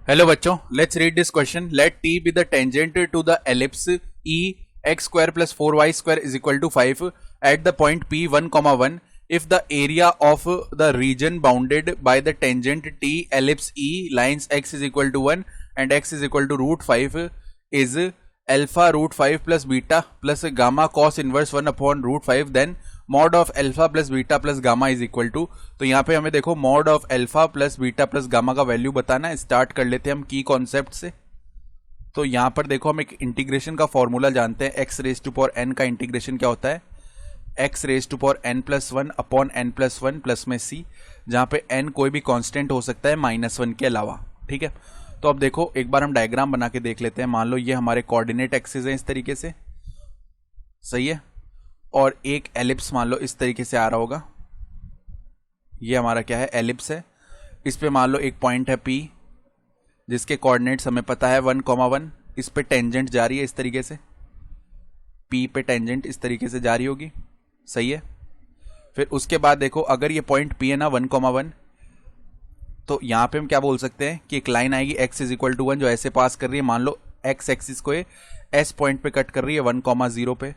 Hello बच्चों, let's read this question. Let t be the tangent to the ellipse e x square plus 4y square is equal to 5 at the point p 1 comma 1 if the area of the region bounded by the tangent t ellipse e lines x is equal to 1 and x is equal to root 5 is alpha root 5 plus beta plus gamma cos inverse 1 upon root 5 then mod of alpha plus beta plus gamma is equal to. तो यहाँ पे हमें देखो mod of alpha plus beta plus gamma का value बताना है. Start कर लेते हैं हम की कॉन्सेप्ट से. तो यहाँ पर देखो हम एक इंटीग्रेशन का फॉर्मूला जानते हैं. X raise to power n का इंटीग्रेशन क्या होता है? X raise to power n plus one upon n plus one plus में सी, जहाँ पे एन कोई भी कॉन्स्टेंट हो सकता है -1 के अलावा. ठीक है, तो अब देखो एक बार हम डायग्राम बना के देख लेते हैं. मान लो ये हमारे कोऑर्डिनेट एक्सिस है इस तरीके से, सही है, और एक एलिप्स मान लो इस तरीके से आ रहा होगा. ये हमारा क्या है? एलिप्स है. इस पे मान लो एक पॉइंट है P जिसके कोऑर्डिनेट्स हमें पता है 1,1. इस पे टेंजेंट जा रही है इस तरीके से, P पे टेंजेंट इस तरीके से जा रही होगी, सही है. फिर उसके बाद देखो अगर ये पॉइंट P है ना 1,1, तो यहाँ पे हम क्या बोल सकते हैं कि एक लाइन आएगी x इज इक्वल टू 1 जो ऐसे पास कर रही है. मान लो x एक्सिस को S पॉइंट पे कट कर रही है 1,0 पे.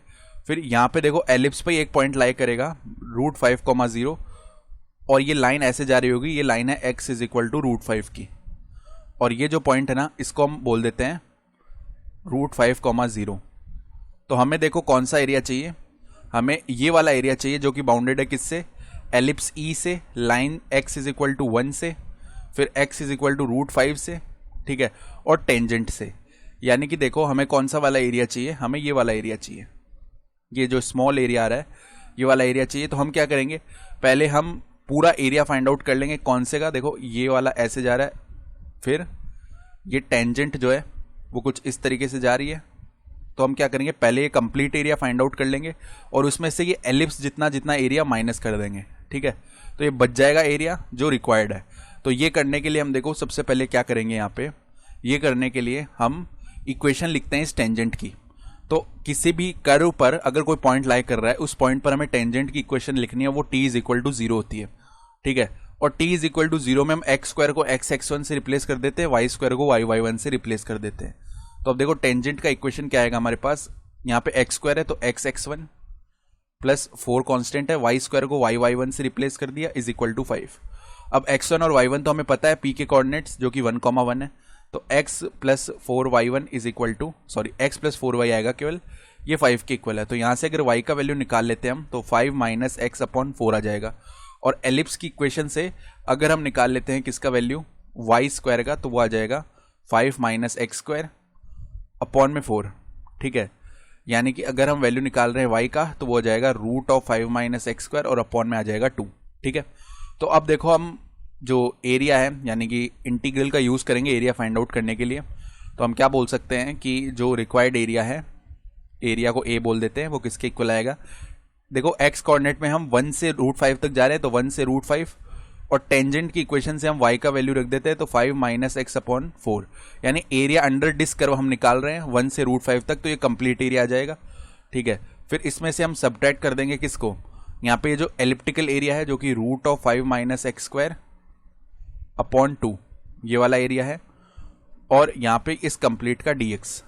फिर यहाँ पे देखो एलिप्स पे एक पॉइंट लाई करेगा रूट 5,0 और ये लाइन ऐसे जा रही होगी. ये लाइन है x is equal to root 5 की, और ये जो पॉइंट है ना इसको हम बोल देते हैं रूट 5,0. तो हमें देखो कौन सा एरिया चाहिए? हमें ये वाला एरिया चाहिए जो कि बाउंडेड है किससे? एलिप्स E से, लाइन x इज इक्वल टू 1 से, फिर x is equal to root 5 से, ठीक है, और टेंजेंट से. यानी कि देखो हमें कौन सा वाला एरिया चाहिए? हमें ये वाला एरिया चाहिए. ये जो स्मॉल एरिया आ रहा है ये वाला एरिया चाहिए. तो हम क्या करेंगे? पहले हम पूरा एरिया फाइंड आउट कर लेंगे. कौन से का? देखो ये वाला ऐसे जा रहा है, फिर ये टेंजेंट जो है वो कुछ इस तरीके से जा रही है. तो हम क्या करेंगे? पहले ये कंप्लीट एरिया फाइंड आउट कर लेंगे और उसमें से ये एलिप्स जितना जितना एरिया माइनस कर देंगे. ठीक है, तो ये बच जाएगा एरिया जो रिक्वायर्ड है. तो ये करने के लिए हम देखो सबसे पहले क्या करेंगे, यहाँ पे ये करने के लिए हम इक्वेशन लिखते हैं इस टेंजेंट की. तो किसी भी कर्व पर अगर कोई पॉइंट लाई कर रहा है उस पॉइंट पर हमें टेंजेंट की इक्वेशन लिखनी है. वो t इज इक्वल टू 0 होती है. ठीक है, और t इज इक्वल टू 0 में हम एक्स स्क्वायर को x(x1) से रिप्लेस कर देते हैं, y स्क्वायर को y(y1) से रिप्लेस कर देते हैं. तो अब देखो टेंजेंट का इक्वेशन क्या आएगा हमारे पास? यहाँ पे x स्क्वायर है तो x(x1) प्लस 4 कॉन्स्टेंट है, y स्क्वायर को y(y1) से रिप्लेस कर दिया इज इक्वल टू 5. अब x1 और y1 तो हमें पता है p के कोऑर्डिनेट्स जो कि 1,1 है. तो x plus 4y1 is equal to, sorry x plus 4y आएगा केवल, ये 5 के इक्वल है. तो यहाँ से अगर y का वैल्यू निकाल लेते हैं हम तो 5 माइनस एक्स अपॉन 4 आ जाएगा. और एलिप्स की इक्वेशन से अगर हम निकाल लेते हैं किसका वैल्यू? y स्क्वायर का, तो वो आ जाएगा 5 माइनस एक्स स्क्वायर अपॉन में 4. ठीक है, यानी कि अगर हम वैल्यू निकाल रहे हैं y का तो वो आ जाएगा root of 5 minus x square और अपॉन में आ जाएगा 2. ठीक है, तो अब देखो हम जो एरिया है यानी कि इंटीग्रल का यूज़ करेंगे एरिया फाइंड आउट करने के लिए. तो हम क्या बोल सकते हैं कि जो रिक्वायर्ड एरिया है, एरिया को a बोल देते हैं, वो किसके इक्वल आएगा? देखो x कोऑर्डिनेट में हम 1 से रूट 5 तक जा रहे हैं तो 1 से रूट 5, और टेंजेंट की इक्वेशन से हम y का वैल्यू रख देते हैं तो 5 माइनस एक्स अपॉन 4. यानी एरिया अंडर डिस कर्व हम निकाल रहे हैं 1 से रूट 5 तक, तो ये कंप्लीट एरिया आ जाएगा. ठीक है, फिर इसमें से हम सब्ट्रैक्ट कर देंगे किसको? यहाँ पे ये जो एलिप्टिकल एरिया है जो कि root of 5 minus x square upon 2 ये वाला एरिया है, और यहाँ पे इस कंप्लीट का dx.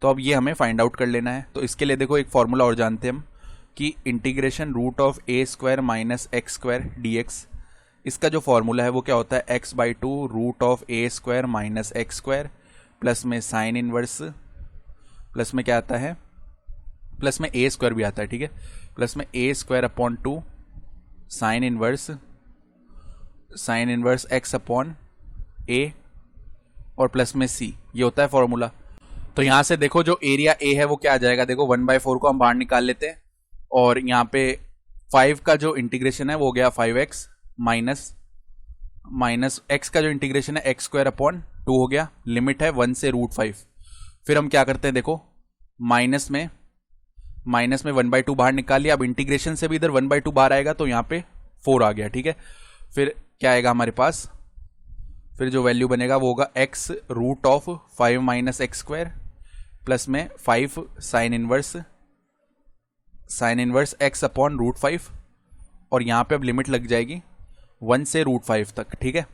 तो अब ये हमें फाइंड आउट कर लेना है. तो इसके लिए देखो एक फॉर्मूला और जानते हैं हम कि integration root of a square minus x square dx. इसका जो फॉर्मूला है वो क्या होता है? x/2 root of a square minus x square plus में साइन इनवर्स, प्लस में क्या आता है? प्लस में a स्क्वायर भी आता है. ठीक है, प्लस में a square upon 2 sign inverse x upon a और प्लस में c, ये होता है फॉर्मूला. तो यहां से देखो जो एरिया a है वो क्या आ जाएगा? देखो 1/4 को हम बाहर निकाल लेते हैं, और यहाँ पे 5 का जो इंटीग्रेशन है वो गया 5x माइनस x का जो इंटीग्रेशन है एक्स स्क्वायर अपॉन 2 हो गया. लिमिट है 1 से रूट 5. फिर हम क्या करते हैं? देखो माइनस में 1/2 बाहर निकाल लिया. अब इंटीग्रेशन से भी इधर 1/2 बाहर आएगा तो यहाँ पे 4 आ गया. ठीक है, फिर क्या आएगा हमारे पास? फिर जो वैल्यू बनेगा वो होगा x root of 5 minus x square plus में 5 sine inverse x upon root 5, और यहाँ पे अब लिमिट लग जाएगी 1 से रूट 5 तक. ठीक है,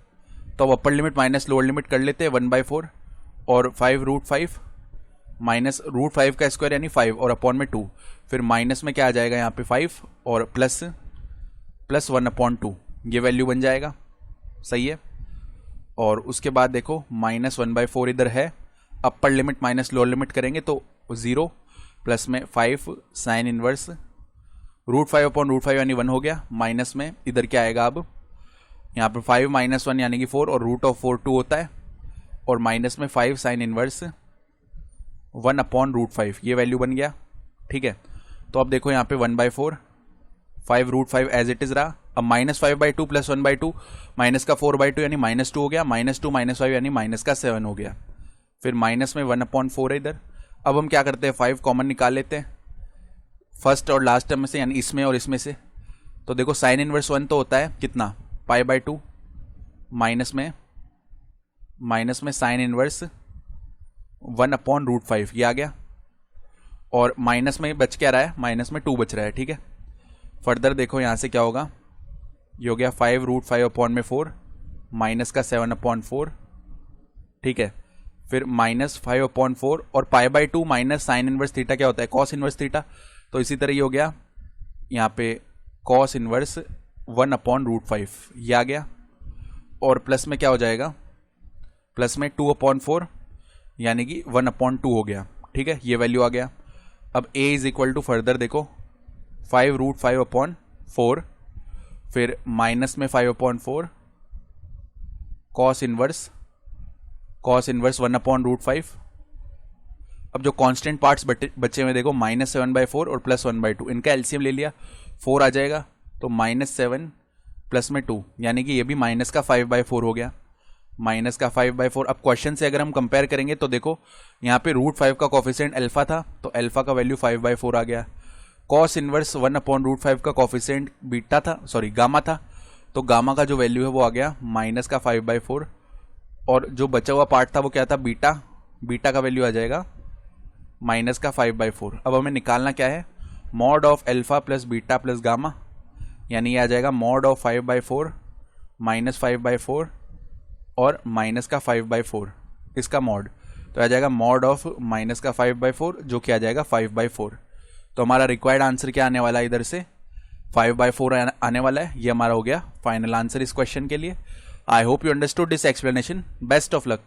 तो अब upper limit minus lower limit कर लेते हैं 1/4 और 5√5 माइनस √5 का स्क्वायर यानी 5 और अपॉन में 2, फिर माइनस में क्या आ जाएगा यहाँ पे 5 और प्लस 1/2, ये वैल्यू बन जाएगा। सही है। और उसके बाद देखो -1/4 इधर है, upper limit minus lower limit करेंगे तो 0 प्लस में 5 साइन इनवर्स √5/√5 यानी 1 हो गया। माइनस में इधर क्या आएगा, अब यहाँ पे 5 - 1 यानी कि 4 और √4 2 होता है, और माइनस में 5 साइन इनवर्स 1/√5, ये वैल्यू बन गया। ठीक है। तो अब देखो यहाँ पे 1/4 5√5 एज इट इज रहा। अब -5/2 प्लस 1/2 माइनस का 4/2 यानी -2 हो गया, -2 - 5 यानी माइनस का 7 हो गया, फिर माइनस में 1/4 है इधर। अब हम क्या करते हैं, 5 कॉमन निकाल लेते हैं फर्स्ट और लास्ट टर्म में से, यानी इसमें और इसमें से। तो देखो साइन इनवर्स 1 तो होता है कितना, π/2 माइनस में साइन इनवर्स 1/√5, ये आ गया। और माइनस में बच क्या रहा है, माइनस में 2 बच रहा है। ठीक है। फर्दर देखो यहाँ से क्या होगा, ये हो गया 5√5/4 माइनस का 7/4। ठीक है। फिर -5/4 और π/2 माइनस साइन इनवर्स थीटा क्या होता है, कॉस इनवर्स थीटा। तो इसी तरह ये हो गया यहाँ पे कॉस इनवर्स 1/√5, ये आ गया। और प्लस में क्या हो जाएगा, प्लस में 2/4 यानी कि 1/2 हो गया। ठीक है, ये वैल्यू आ गया। अब a is equal to further देखो 5√5/4, फिर माइनस में 5/4 कॉस इनवर्स 1/√5। अब जो कांस्टेंट पार्ट्स बचे हुए देखो -7/4 और +1/2, इनका एलसीएम ले लिया 4 आ जाएगा, तो -7 प्लस में 2 यानी कि ये भी माइनस का 5/4 हो गया, माइनस का 5/4। अब क्वेश्चन से अगर हम कंपेयर करेंगे तो देखो यहाँ पे √5 का कोफिशिएंट अल्फा था, तो अल्फा का वैल्यू 5/4 आ गया। कॉस इनवर्स 1/√5 का कोफिशिएंट गामा था, तो गामा का जो वैल्यू है वो आ गया माइनस का 5/4। और जो बचा हुआ पार्ट था वो क्या था, बीटा का वैल्यू आ जाएगा माइनस का 5/4। अब हमें निकालना क्या है, mod of alpha plus beta plus gamma, यानी ये आ जाएगा मॉड ऑफ 5/4 माइनस 5/4 और माइनस का 5/4, इसका मॉड तो आ जाएगा मॉड ऑफ माइनस का 5/4 जो कि आ जाएगा 5/4। तो हमारा रिक्वायर्ड आंसर क्या आने वाला है, इधर से 5/4 आने वाला है। ये हमारा हो गया फाइनल आंसर इस क्वेश्चन के लिए। I hope you understood this explanation. Best of luck.